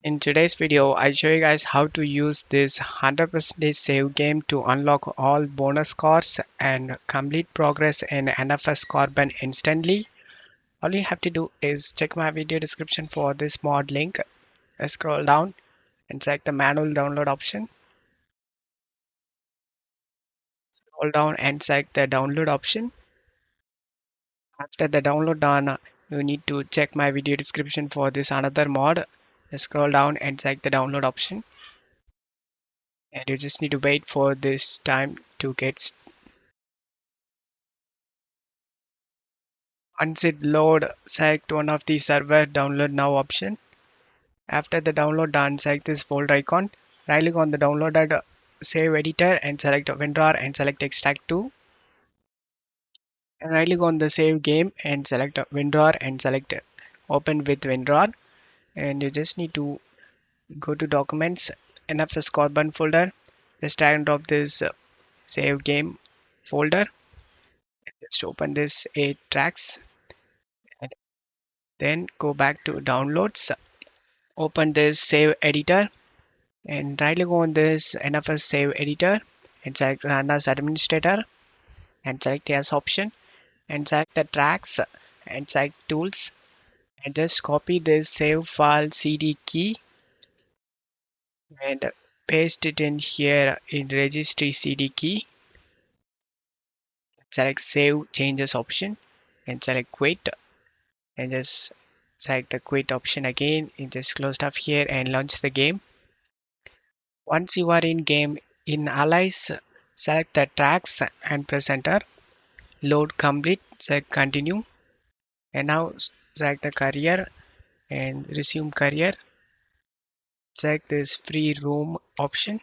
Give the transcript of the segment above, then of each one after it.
In today's video, I show you guys how to use this 100% save game to unlock all bonus scores and complete progress in NFS Carbon instantly. All you have to do is check my video description for this mod link. Scroll down and select the manual download option. Scroll down and select the download option. After the download done, you need to check my video description for this another mod. Scroll down and select the download option. And you just need to wait for this time to get. Once it load, select one of the server download now option. After the download done, select this folder icon. Right click on the downloaded save editor and select WinRAR and select extract to. And right click on the save game and select WinRAR and select open with WinRAR. And you just need to go to documents, NFS Carbon folder. Just drag and drop this save game folder. Just open this 8 tracks and then go back to downloads. Open this save editor and right click on this NFS save editor and select run as administrator and select yes option and select the tracks and select tools and just copy this save file cd key and paste it in here in registry cd key. Select save changes option and select quit and just select the quit option again and just close stuff here and launch the game. Once you are in game in allies, select the tracks and press enter. Load complete, select continue, and now select the career and resume career. Select this free roam option.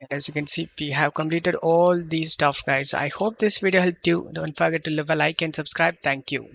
And as you can see, we have completed all these stuff, guys. I hope this video helped you. Don't forget to leave a like and subscribe. Thank you.